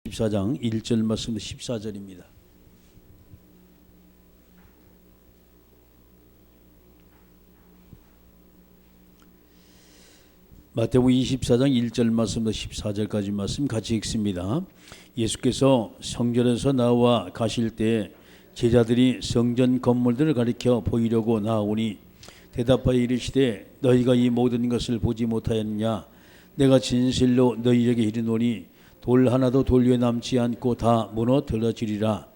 14장 1절 말씀 14절입니다. 마태복음 24장 1절 말씀부터 14절까지 말씀 같이 읽습니다. 예수께서 성전에서 나와 가실 때 제자들이 성전 건물들을 가리켜 보이려고 나오니 대답하여 이르시되 너희가 이 모든 것을 보지 못하였느냐? 내가 진실로 너희에게 이르노니 돌 하나도 돌 위에 남지 않고 다 무너뜨려지리라.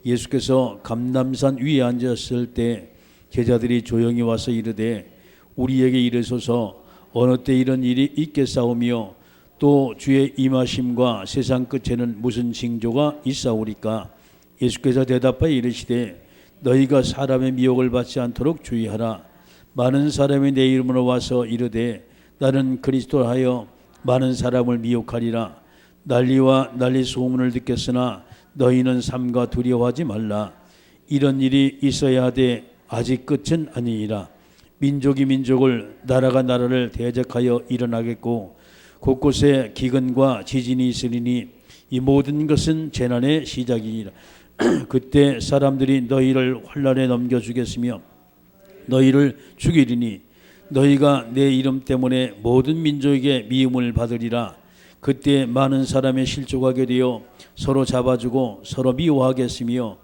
예수께서 감람산 위에 앉았을 때 제자들이 조용히 와서 이르되 우리에게 이르소서 어느 때 이런 일이 있겠사오며 또 주의 임하심과 세상 끝에는 무슨 징조가 있사오리까? 예수께서 대답하여 이르시되 너희가 사람의 미혹을 받지 않도록 주의하라. 많은 사람이 내 이름으로 와서 이르되 나는 그리스도라 하여 많은 사람을 미혹하리라. 난리와 난리 소문을 듣겠으나 너희는 삼가 두려워하지 말라. 이런 일이 있어야 하되 아직 끝은 아니니라. 민족이 민족을 나라가 나라를 대적하여 일어나겠고 곳곳에 기근과 지진이 있으리니 이 모든 것은 재난의 시작이니라. 그때 사람들이 너희를 환난에 넘겨주겠으며 너희를 죽이리니 너희가 내 이름 때문에 모든 민족에게 미움을 받으리라. 그때 많은 사람이 실족하게 되어 서로 잡아주고 서로 미워하겠으며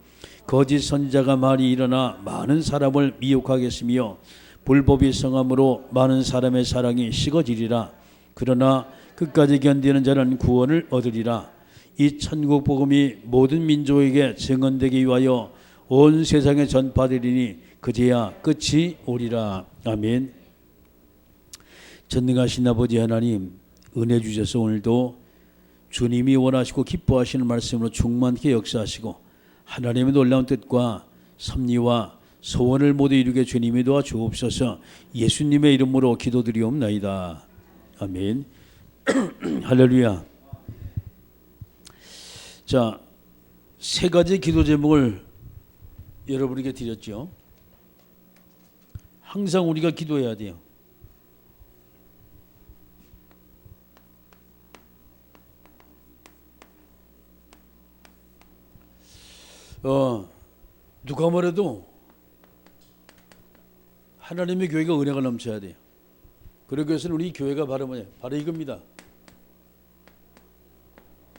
거짓 선지자가 많이 일어나 많은 사람을 미혹하겠으며 불법이 성함으로 많은 사람의 사랑이 식어지리라. 그러나 끝까지 견디는 자는 구원을 얻으리라. 이 천국 복음이 모든 민족에게 증언되기 위하여 온 세상에 전파되리니 그제야 끝이 오리라. 아멘. 전능하신 아버지 하나님, 은혜 주셔서 오늘도 주님이 원하시고 기뻐하시는 말씀으로 충만케 역사하시고 하나님의 놀라운 뜻과 섭리와 소원을 모두 이루게 주님이 도와주옵소서. 예수님의 이름으로 기도드리옵나이다. 아멘. 할렐루야. 자, 세 가지 기도 제목을 여러분에게 드렸죠. 항상 우리가 기도해야 돼요. 누가 뭐래도 하나님의 교회가 은혜가 넘쳐야 돼요. 그러기 위해서는 우리 교회가 바로 뭐냐? 바로 이겁니다.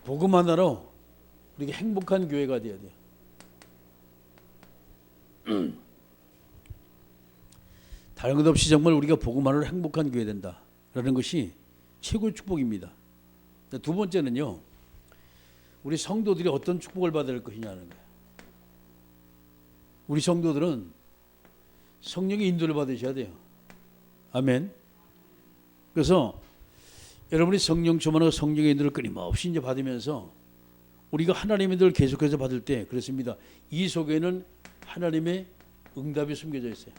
복음 하나로 우리가 행복한 교회가 돼야 돼요. 다른 것 없이 정말 우리가 복음 하나로 행복한 교회 된다라는 것이 최고의 축복입니다. 두 번째는요, 우리 성도들이 어떤 축복을 받을 것이냐는 거예요. 우리 성도들은 성령의 인도를 받으셔야 돼요. 아멘. 그래서 여러분이 성령 충만하고 성령의 인도를 끊임없이 이제 받으면서 우리가 하나님의 인도를 계속해서 받을 때 그렇습니다. 이 속에는 하나님의 응답이 숨겨져 있어요.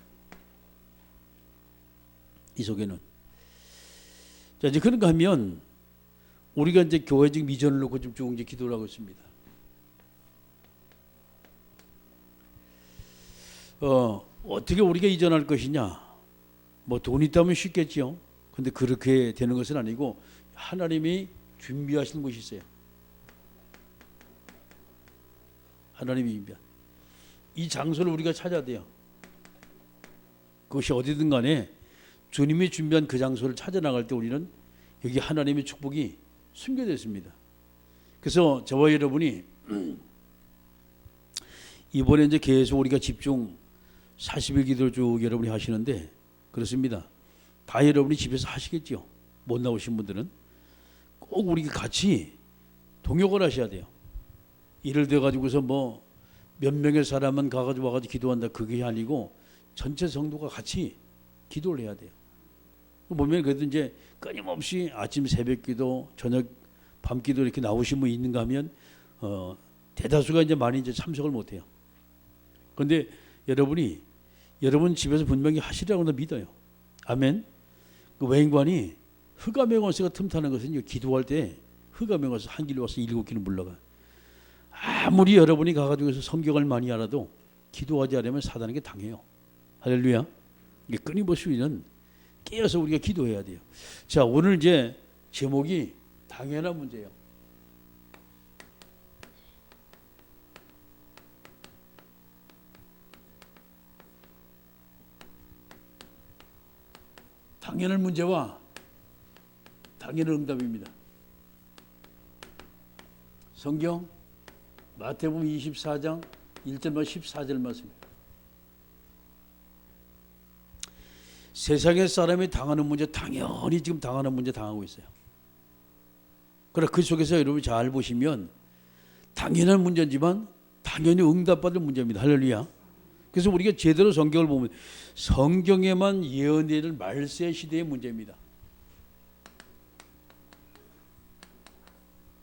이 속에는. 자, 이제 그런가 하면 우리가 이제 교회적 미전을 놓고 좀 쭉 이제 기도를 하고 있습니다. 어떻게 우리가 이전할 것이냐? 뭐 돈 있다면 쉽겠지요. 근데 그렇게 되는 것은 아니고 하나님이 준비하시는 것이 있어요. 하나님이 준비한 이 장소를 우리가 찾아야 돼요. 그것이 어디든 간에 주님이 준비한 그 장소를 찾아 나갈 때 우리는 여기 하나님의 축복이 숨겨져 있습니다. 그래서 저와 여러분이 이번에 이제 계속 우리가 집중 40일 기도를 쭉 여러분이 하시는데 그렇습니다. 다 여러분이 집에서 하시겠죠. 못 나오신 분들은 꼭 우리가 같이 동역을 하셔야 돼요. 예를 들어 가지고서 뭐 몇 명의 사람만 가가지고 와가지고 기도한다 그게 아니고 전체 성도가 같이 기도를 해야 돼요. 보면 그래도 이제 끊임없이 아침 새벽 기도, 저녁 밤 기도 이렇게 나오신 분 있는가 하면 대다수가 이제 많이 이제 참석을 못 해요. 그런데 여러분 집에서 분명히 하시라고 믿어요. 아멘. 그 외인관이 흑암행어스가 틈타는 것은 기도할 때 흑암행어스 한 길로 와서 7길을 물러가. 아무리 여러분이 가가지고서 성경을 많이 알아도 기도하지 않으면 사단에게 당해요. 할렐루야. 이게 끊임없이 우리는 깨어서 우리가 기도해야 돼요. 자, 오늘 이제 제목이 당연한 문제예요. 당연한 문제와 당연한 응답입니다. 성경 마태복음 24장 1절만 14절 말씀입니다. 세상의 사람이 당하는 문제, 당연히 지금 당하는 문제 당하고 있어요. 그러나 그 속에서 여러분이 잘 보시면 당연한 문제지만 당연히 응답받을 문제입니다. 할렐루야. 그래서 우리가 제대로 성경을 보면 성경에만 예언되는 말세 시대의 문제입니다.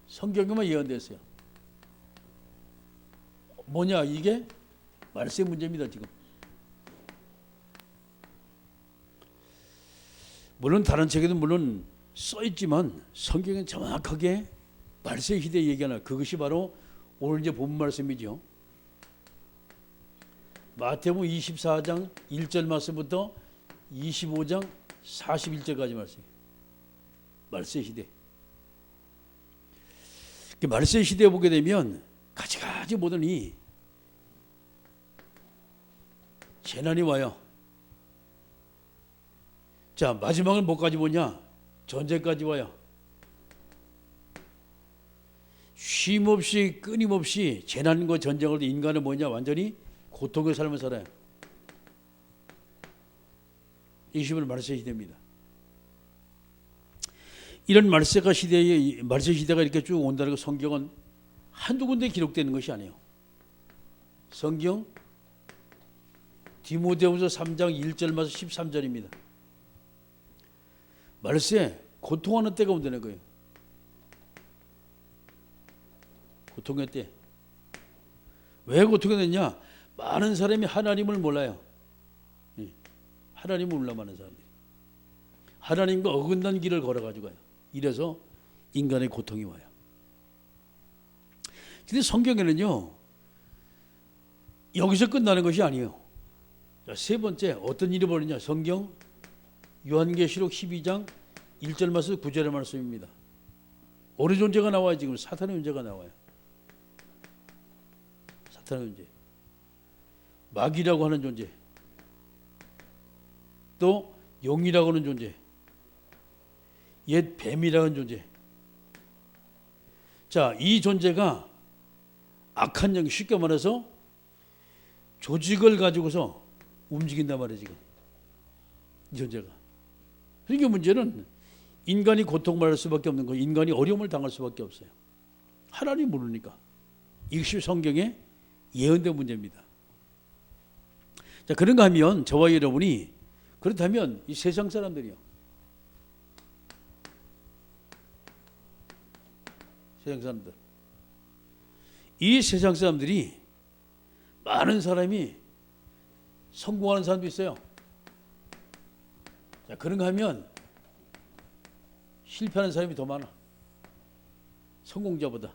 성경에만 예언됐어요. 뭐냐, 이게 말세 문제입니다. 지금 물론 다른 책에도 물론 써 있지만 성경은 정확하게 말세 시대 얘기하나, 그것이 바로 오늘 이제 본 말씀이죠. 마태복음 24장 1절 말씀부터 25장 41절까지 말씀. 말세 시대. 말세 시대에 보게 되면 가지가지 보더니 재난이 와요. 자, 마지막은 뭐까지 보냐? 전쟁까지 와요. 쉼없이 끊임없이 재난과 전쟁을 인간은 뭐냐? 완전히 고통의 삶을 살아요. 이 시대는 말세 시대입니다. 이런 말세 시대가 이렇게 쭉 온다는 거 성경은 한두 군데 기록되는 것이 아니에요. 성경 디모데후서 3장 1절에서 13절입니다. 말세 고통하는 때가 온다는 거예요. 고통의 때. 왜 고통이 됐냐? 많은 사람이 하나님을 몰라요. 하나님을 몰라 많은 사람들이. 하나님과 어긋난 길을 걸어가지고 가요. 이래서 인간의 고통이 와요. 근데 성경에는요, 여기서 끝나는 것이 아니에요. 자, 세 번째 어떤 일이 벌어지냐? 성경 요한계시록 12장 1절 말씀 9절의 말씀입니다. 어느 존재가 나와요? 지금 사탄의 존재가 나와요. 사탄의 존재, 마귀라고 하는 존재, 또 용이라고 하는 존재, 옛 뱀이라는 존재. 자, 이 존재가 악한 영, 쉽게 말해서 조직을 가지고서 움직인단 말이에요. 지금 이 존재가. 그러니까 문제는 인간이 고통받을 수밖에 없는 거예요. 인간이 어려움을 당할 수밖에 없어요. 하나님 모르니까. 이것이 성경의 예언된 문제입니다. 자, 그런가 하면 저와 여러분이, 그렇다면 이 세상 사람들이요, 세상 사람들, 이 세상 사람들이 많은 사람이 성공하는 사람도 있어요. 자, 그런가 하면 실패하는 사람이 더 많아. 성공자보다.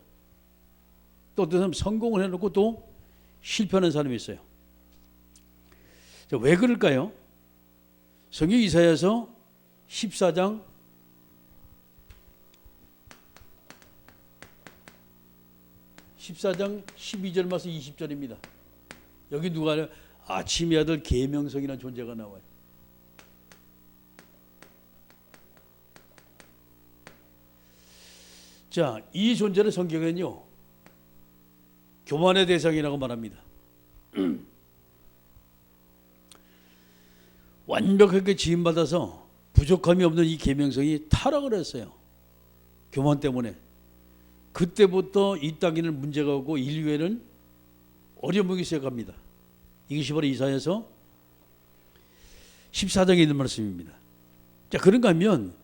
또 어떤 사람은 성공을 해놓고 또 실패하는 사람이 있어요. 자, 왜 그럴까요? 성경 이사야서 14장 12절 말씀 20절입니다. 여기 누가 하냐? 아침의 아들 계명성이라는 존재가 나와요. 자, 이 존재를 성경에는요, 교만의 대상이라고 말합니다. 완벽하게 지음받아서 부족함이 없는 이 계명성이 타락을 했어요. 교만 때문에. 그때부터 이 땅에는 문제가 오고 인류에는 어려움이 시작합니다. 이것이 바로 이사야서 14장에 있는 말씀입니다. 자, 그런가 하면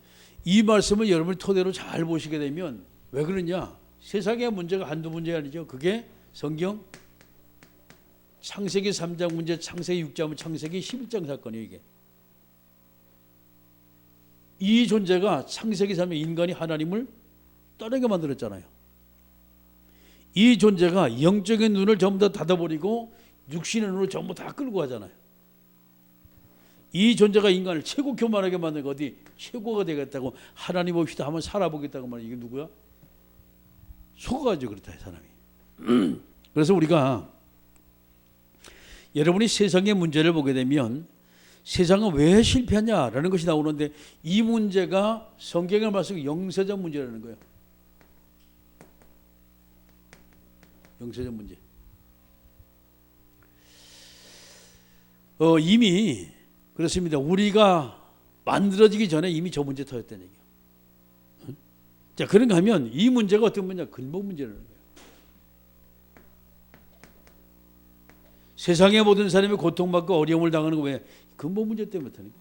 이 말씀을 여러분이 토대로 잘 보시게 되면, 왜 그러냐? 세상의 문제가 한두 문제가 아니죠. 그게 성경 창세기 3장 문제, 창세기 6장, 창세기 11장 사건이에요. 이게. 이 존재가 창세기 3장 인간이 하나님을 떠나게 만들었잖아요. 이 존재가 영적인 눈을 전부 다 닫아버리고 육신의 눈을 전부 다 끌고 가잖아요. 이 존재가 인간을 최고 교만하게 만들고 어디 최고가 되겠다고, 하나님 없이도 한번 살아보겠다고 말이에요. 이게 누구야? 속아가지고 그렇다, 사람이. 그래서 우리가, 여러분이 세상의 문제를 보게 되면 세상은 왜 실패하냐라는 것이 나오는데 이 문제가 성경을 말씀 영세적 문제라는 거예요. 영세적 문제. 이미 그렇습니다. 우리가 만들어지기 전에 이미 저 문제 터졌다는 얘기예요. 자, 그런가 하면 이 문제가 어떤 문제냐? 근본 문제라는 거예요. 세상의 모든 사람이 고통받고 어려움을 당하는 거 왜? 근본 문제 때문에 그렇다니까.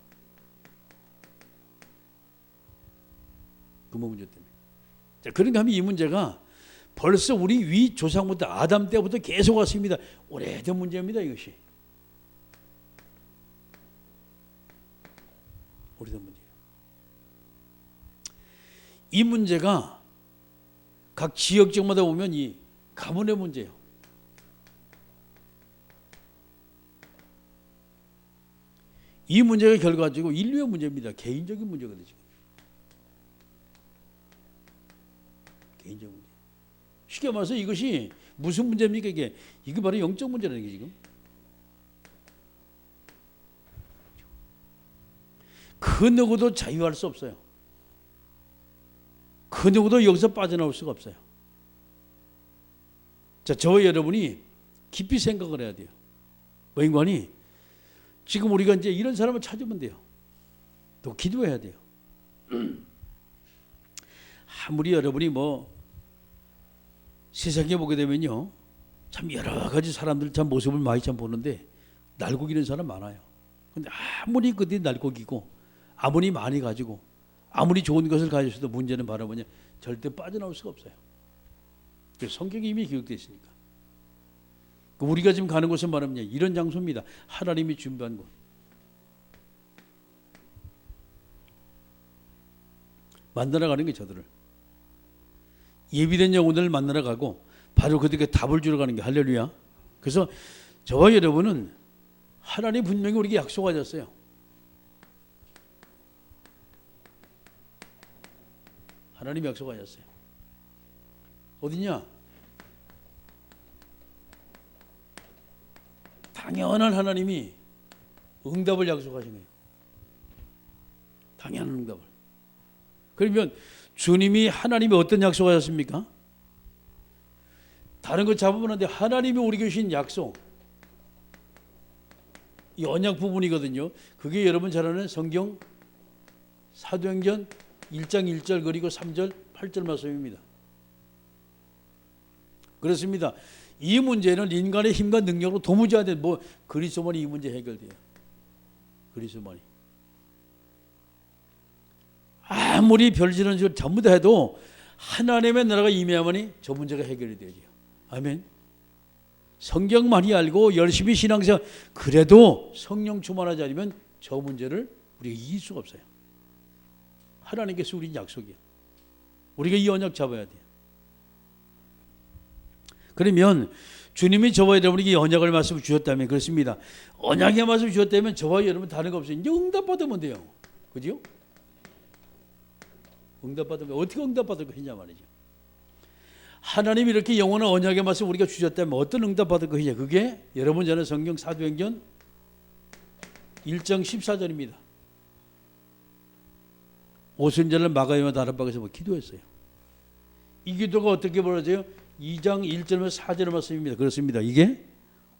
근본 문제 때문에. 자, 그런가 하면 이 문제가 벌써 우리 위 조상부터 아담 때부터 계속 왔습니다. 오래된 문제입니다, 이것이. 오래된 문제예요. 이 문제가 각 지역적마다 보면 이 가문의 문제예요. 이 문제가 결과적으로 인류의 문제입니다. 개인적인 문제거든요. 개인적 문제. 쉽게 말해서 이것이 무슨 문제입니까? 이게 바로 영적 문제라는 게 지금. 그 누구도 자유할 수 없어요. 그 누구도 여기서 빠져나올 수가 없어요. 자, 저와 여러분이 깊이 생각을 해야 돼요. 뭐 인간이 지금 우리가 이제 이런 사람을 찾으면 돼요. 또 기도해야 돼요. 아무리 여러분이 뭐 세상에 보게 되면요, 참 여러 가지 사람들 참 모습을 많이 참 보는데 날고기는 사람 많아요. 근데 아무리 그들이 날고기고 아무리 많이 가지고 아무리 좋은 것을 가졌어도 문제는 바로 뭐냐? 절대 빠져나올 수가 없어요. 성경이 이미 기록되어 있으니까. 우리가 지금 가는 곳은 말하면 이런 장소입니다. 하나님이 준비한 곳. 만나러 가는 게 저들을. 예비된 영혼들을 만나러 가고 바로 그들에게 답을 주러 가는 게 할렐루야. 그래서 저와 여러분은 하나님 분명히 우리에게 약속하셨어요. 하나님이 약속하셨어요. 어디냐? 당연한 하나님이 응답을 약속하신 거예요. 당연한 응답을. 그러면 주님이 하나님이 어떤 약속하셨습니까? 다른 거 잡으면 안 돼. 하나님이 우리에게 주신 약속. 이 언약 부분이거든요. 그게 여러분 잘 아는 성경 사도행전 1장 1절 그리고 3절 8절 말씀입니다. 그렇습니다. 이 문제는 인간의 힘과 능력으로 도무지 안 돼. 뭐 그리스도만이 이 문제 해결돼요. 그리스도만이. 아무리 별지는 걸 전부 다 해도 하나님의 나라가 임해야만이 저 문제가 해결이 되죠. 아멘. 성경 많이 알고 열심히 신앙생활 그래도 성령 충만하지 않으면 저 문제를 우리가 이길 수가 없어요. 하나님께서 우리 약속이에요. 우리가 이 언약 잡아야 돼요. 그러면 주님이 저와 여러분에게 언약을 말씀 주셨다면 그렇습니다. 언약의 말씀 주셨다면 저와 여러분 다른 거 없어요. 이제 응답받으면 돼요. 그죠? 응답받으면 어떻게 응답받을 것이냐 말이죠. 하나님이 이렇게 영원한 언약의 말씀 우리가 주셨다면 어떤 응답받을 것이냐. 그게 여러분 전에 성경 사도행전 1장 14절입니다. 오순절날 마가이와 다락방에서 기도했어요. 이 기도가 어떻게 벌어져요? 2장 1절에서 4절 말씀입니다. 그렇습니다. 이게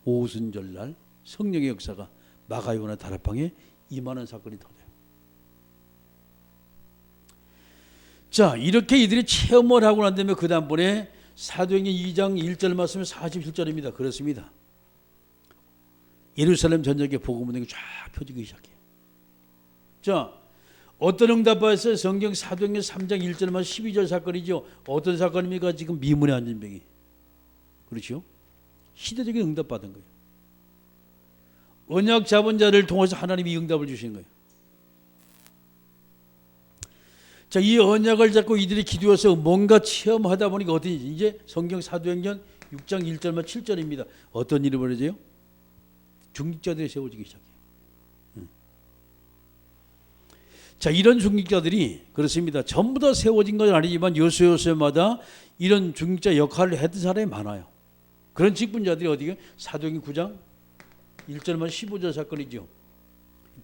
오순절날 성령의 역사가 마가이오나 다락방에 임하는 사건이 터져요. 자, 이렇게 이들이 체험을 하고 난 다음에 그 다음번에 사도행전 2장 1절 말씀은 47절입니다. 그렇습니다. 예루살렘 전역에 복음문이 쫙 펴지기 시작해요. 자, 어떤 응답받았어요? 성경 사도행전 3장 1절 말씀 12절 사건이죠. 어떤 사건입니까? 지금 미문의 안전병이. 그렇죠? 시대적인 응답받은 거예요. 언약 잡은 자를 통해서 하나님이 응답을 주신 거예요. 자, 이 언약을 잡고 이들이 기도해서 뭔가 체험하다 보니까 어떻게 이제 성경 사도행전 6장 1절만 7절입니다. 어떤 일이 벌어져요? 중직자들이 세워지기 시작해요. 자, 이런 중직자들이 그렇습니다. 전부 다 세워진 건 아니지만 요소요소마다 이런 중직자 역할을 했던 사람이 많아요. 그런 직분자들이 어디에? 사도행전 9장 1절만 15절 사건이죠.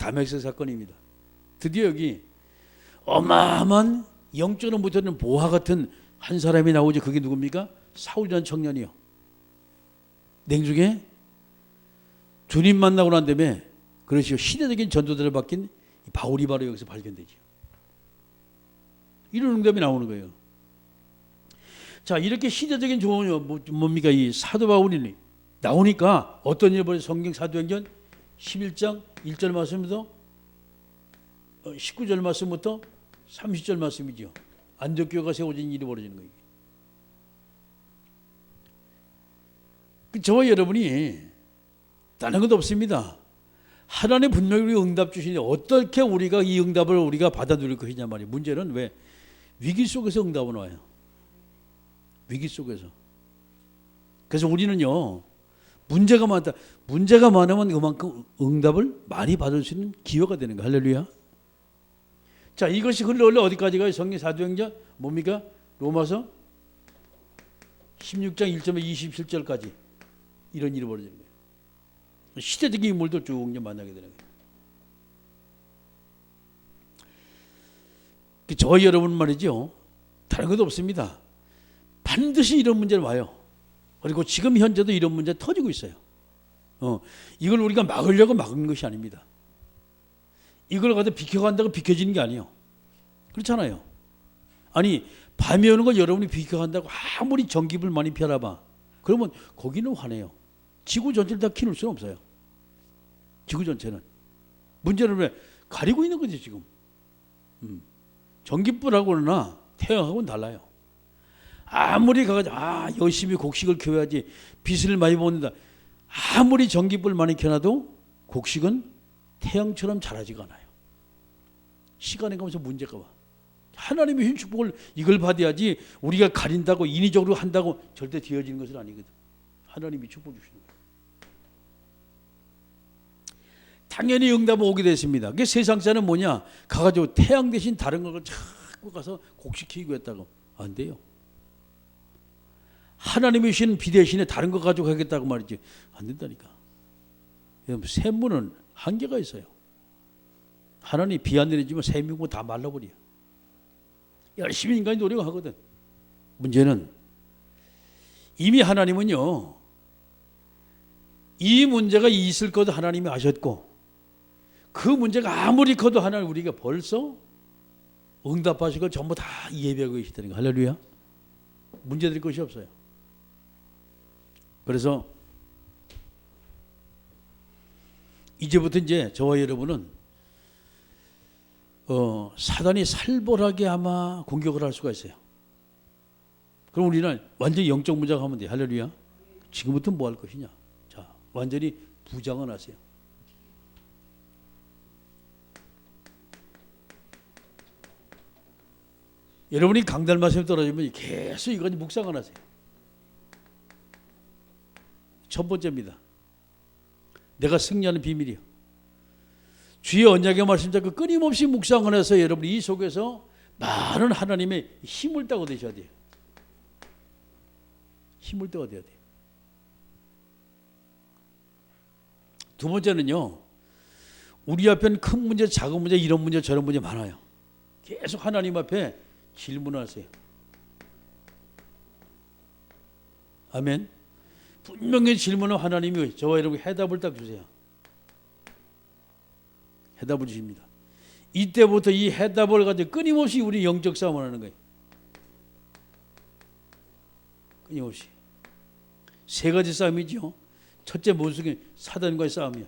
다메섹 사건입니다. 드디어 여기 어마어마한 영적으로 못하는 보화 같은 한 사람이 나오죠. 그게 누굽니까? 사울이라는 청년이요. 냉중에 주님 만나고 난 다음에 그러시오. 시대적인 전도자를 바뀐 바울이 바로 여기서 발견되죠. 이런 응답이 나오는 거예요. 자, 이렇게 시대적인 조언이 뭡니까? 이 사도 바울이 나오니까 어떤 일을 벌여 성경 사도행전 11장 1절 말씀부터 19절 말씀부터 30절 말씀이죠. 안디옥교회가 세워진 일이 벌어지는 거예요. 저와 여러분이 다른 것도 없습니다. 하나님 분명히 우리 응답 주시는데 어떻게 우리가 이 응답을 우리가 받아들일 것이냐 말이에요. 문제는 왜 위기 속에서 응답은 와요. 위기 속에서. 그래서 우리는요, 문제가 많다. 문제가 많으면 그만큼 응답을 많이 받을 수 있는 기회가 되는 거예요. 할렐루야. 자, 이것이 흘러 어디까지 가요? 성경 사도행전 뭡니까? 로마서 16장 1절에서 27절까지 이런 일이 벌어지는 거예요. 시대적인 인물도 쭉 만나게 되는 거예요. 저희 여러분 말이죠. 다른 것도 없습니다. 반드시 이런 문제는 와요. 그리고 지금 현재도 이런 문제 터지고 있어요. 이걸 우리가 막으려고 막은 것이 아닙니다. 이걸 갖다 비켜간다고 비켜지는 게 아니에요. 그렇잖아요. 아니, 밤이 오는 걸 여러분이 비켜간다고 아무리 전기불 많이 펴놔봐. 그러면 거기는 화내요. 지구 전체를 다 키울 수는 없어요. 지구 전체는. 문제는 왜? 가리고 있는 거지 지금. 전기불하고나 태양하고는 달라요. 아무리 가가지고 열심히 곡식을 키워야지 빛을 많이 보낸다. 아무리 전기불 많이 켜놔도 곡식은 태양처럼 자라지가 않아요. 시간이 가면서 문제가 와. 하나님의 흰 축복을 이걸 받아야지 우리가 가린다고 인위적으로 한다고 절대 되어지는 것은 아니거든. 하나님이 축복 주시는 거예요. 당연히 응답은 오게 됐습니다. 그게 세상 사는 뭐냐? 가가지고 태양 대신 다른 걸 자꾸 가서 곡식 키우고 했다고. 안 돼요. 하나님이 주신 비 대신에 다른 거 가지고 하겠다고 말이지. 안 된다니까. 샘물은 한계가 있어요. 하나님 비 안 내려주면 샘이 다 말라버려. 열심히 인간이 노력하거든. 문제는 이미 하나님은요, 이 문제가 있을 것도 하나님이 아셨고, 그 문제가 아무리 커도 하나님 우리가 벌써 응답하시고 전부 다 예비하고 계시다는 거. 할렐루야. 문제될 것이 없어요. 그래서 이제부터 이제 저와 여러분은 사단이 살벌하게 아마 공격을 할 수가 있어요. 그럼 우리는 완전히 영적 무장하면 돼. 할렐루야. 지금부터 뭐 할 것이냐? 자, 완전히 부장을 하세요. 여러분이 강달 말씀에 떨어지면 계속 이거 묵상을 하세요. 첫 번째입니다. 내가 승리하는 비밀이요. 주의 언약의 말씀 잡고 끊임없이 묵상을 해서 여러분이 이 속에서 많은 하나님의 힘을 따고 되셔야 돼요. 힘을 따고 돼야 돼요. 두 번째는요, 우리 앞에는 큰 문제, 작은 문제, 이런 문제, 저런 문제 많아요. 계속 하나님 앞에 질문하세요. 아멘. 분명히 질문은 하나님이 저와 여러분 해답을 딱 주세요. 해답을 주십니다. 이때부터 이 해답을 가지고 끊임없이 우리 영적 싸움을 하는 거예요. 끊임없이. 세 가지 싸움이죠. 첫째 무슨 사단과의 싸움이요.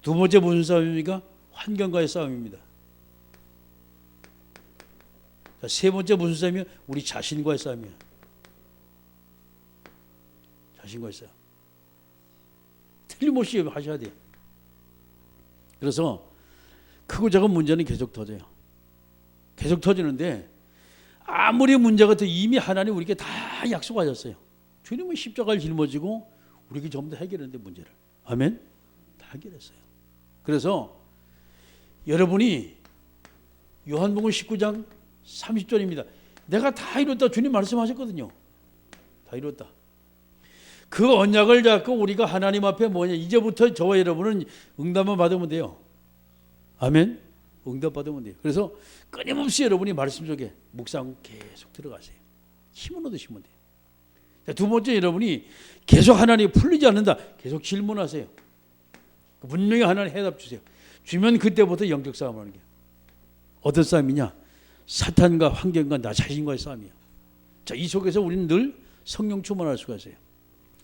두 번째 무슨 싸움입니까? 환경과의 싸움입니다. 자, 세 번째 무슨 싸움이요? 우리 자신과의 싸움이요. 자신과의 싸움. 틀림없이 하셔야 돼요. 그래서 크고 작은 문제는 계속 터져요. 계속 터지는데 아무리 문제가 더 이미 하나님 우리에게 다 약속하셨어요. 주님은 십자가를 짊어지고 우리에게 전부 다 해결했는데 문제를. 아멘? 다 해결했어요. 그래서 여러분이 요한복음 19장 30절입니다. 내가 다 이뤘다 주님 말씀하셨거든요. 다 이뤘다. 그 언약을 잡고 우리가 하나님 앞에 뭐냐, 이제부터 저와 여러분은 응답만 받으면 돼요. 아멘. 응답 받으면 돼요. 그래서 끊임없이 여러분이 말씀 속에 묵상 계속 들어가세요. 힘을 얻으시면 돼요. 자, 두 번째, 여러분이 계속 하나님이 풀리지 않는다, 계속 질문하세요. 분명히 하나님 해답 주세요. 주면 그때부터 영적 싸움을 하는 거예요. 어떤 싸움이냐? 사탄과 환경과 나 자신과의 싸움이에요. 자, 이 속에서 우리는 늘 성령 충만할 수가 있어요.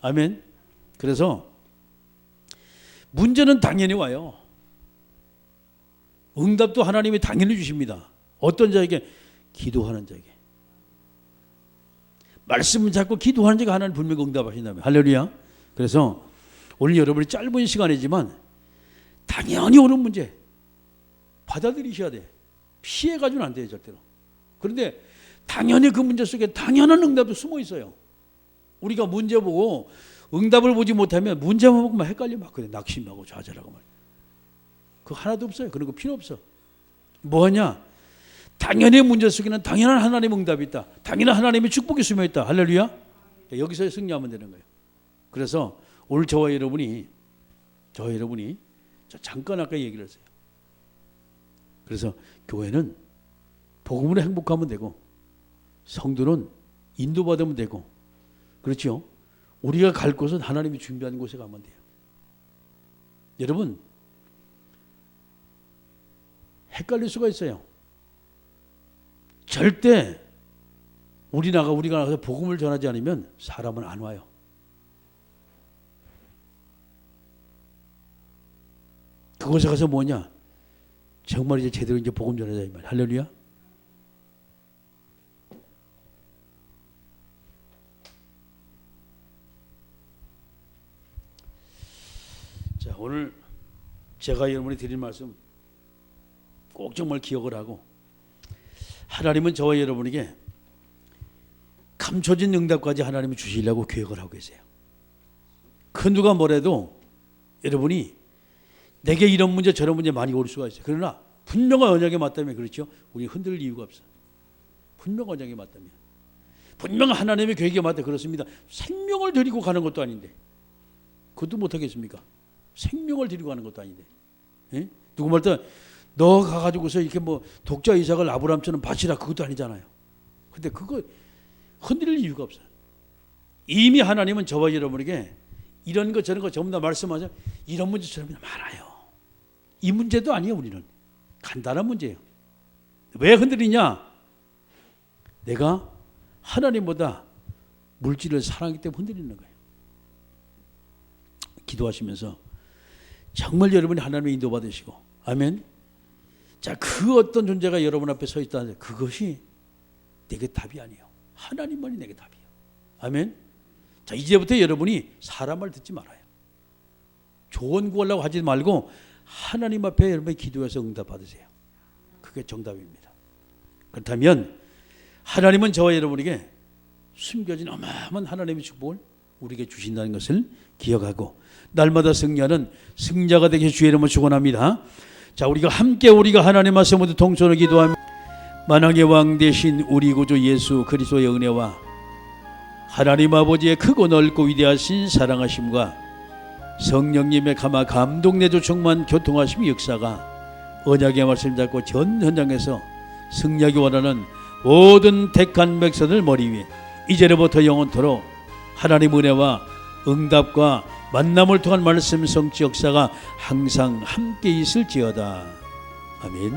아멘. 그래서 문제는 당연히 와요. 응답도 하나님이 당연히 주십니다. 어떤 자에게? 기도하는 자에게. 말씀을 잡고 기도하는 자가 하나님 분명히 응답하신다면. 할렐루야. 그래서 오늘 여러분이 짧은 시간이지만 당연히 오는 문제 받아들이셔야 돼. 피해가지고는 안 돼요, 절대로. 그런데 당연히 그 문제 속에 당연한 응답도 숨어 있어요. 우리가 문제 보고 응답을 보지 못하면 문제만 보고 막 헷갈려 막 그래, 낙심하고 좌절하고 말이야. 그거 하나도 없어요. 그런 거 필요 없어. 뭐하냐? 당연히 문제 속에는 당연한 하나님의 응답이 있다. 당연한 하나님의 축복이 숨어 있다. 할렐루야. 여기서 승리하면 되는 거예요. 그래서 오늘 저와 여러분이 저 잠깐 아까 얘기를 했어요. 그래서 교회는 복음으로 행복하면 되고 성도는 인도받으면 되고, 그렇죠? 우리가 갈 곳은 하나님이 준비한 곳에 가면 돼요. 여러분, 헷갈릴 수가 있어요. 절대 우리가 나가서 복음을 전하지 않으면 사람은 안 와요. 그곳에 가서 뭐냐? 정말 이제 제대로 이제 복음 전하자 이 말. 할렐루야. 자, 오늘 제가 여러분이 드린 말씀 꼭 정말 기억을 하고, 하나님은 저와 여러분에게 감춰진 응답까지 하나님이 주시려고 계획을 하고 계세요. 그 누가 뭐래도 여러분이 내게 이런 문제 저런 문제 많이 올 수가 있어요. 그러나 분명한 언약에 맞다면, 그렇죠? 우리 흔들 이유가 없어요. 분명한 언약에 맞다면, 분명한 하나님의 계획에 맞다. 그렇습니다. 생명을 드리고 가는 것도 아닌데 그것도 못하겠습니까? 생명을 드리고 가는 것도 아닌데, 예? 누구 말때 너 가가지고서 이렇게 뭐 독자 이삭을 아브라함처럼 바치라, 그것도 아니잖아요. 근데 그거 흔들릴 이유가 없어요. 이미 하나님은 저와 여러분에게 이런 것 저런 것 전부 다 말씀하셔. 이런 문제 저런 문제 많아요. 이 문제도 아니에요. 우리는 간단한 문제예요. 왜 흔들리냐? 내가 하나님보다 물질을 사랑하기 때문에 흔들리는 거예요. 기도하시면서 정말 여러분이 하나님의 인도받으시고, 아멘. 자, 그 어떤 존재가 여러분 앞에 서 있다는데 그것이 내게 답이 아니에요. 하나님만이 내게 답이에요. 아멘. 자, 이제부터 여러분이 사람 말 듣지 말아요. 조언 구하려고 하지 말고 하나님 앞에 여러분이 기도해서 응답 받으세요. 그게 정답입니다. 그렇다면 하나님은 저와 여러분에게 숨겨진 어마어마한 하나님의 축복을 우리에게 주신다는 것을 기억하고 날마다 승리하는 승자가 되게 주의 이름으로 축원합니다. 자, 우리가 하나님 앞에 모두 동서로 기도하며, 만왕의 왕 되신 우리 구주 예수 그리스도의 은혜와 하나님 아버지의 크고 넓고 위대하신 사랑하심과 성령님의 감동 내주 충만 교통하심 역사가 언약의 말씀 잡고 전 현장에서 승리하기 원하는 모든 택한 백성들 머리 위에 이제로부터 영원토록 하나님 은혜와 응답과 만남을 통한 말씀 성취 역사가 항상 함께 있을지어다. 아멘.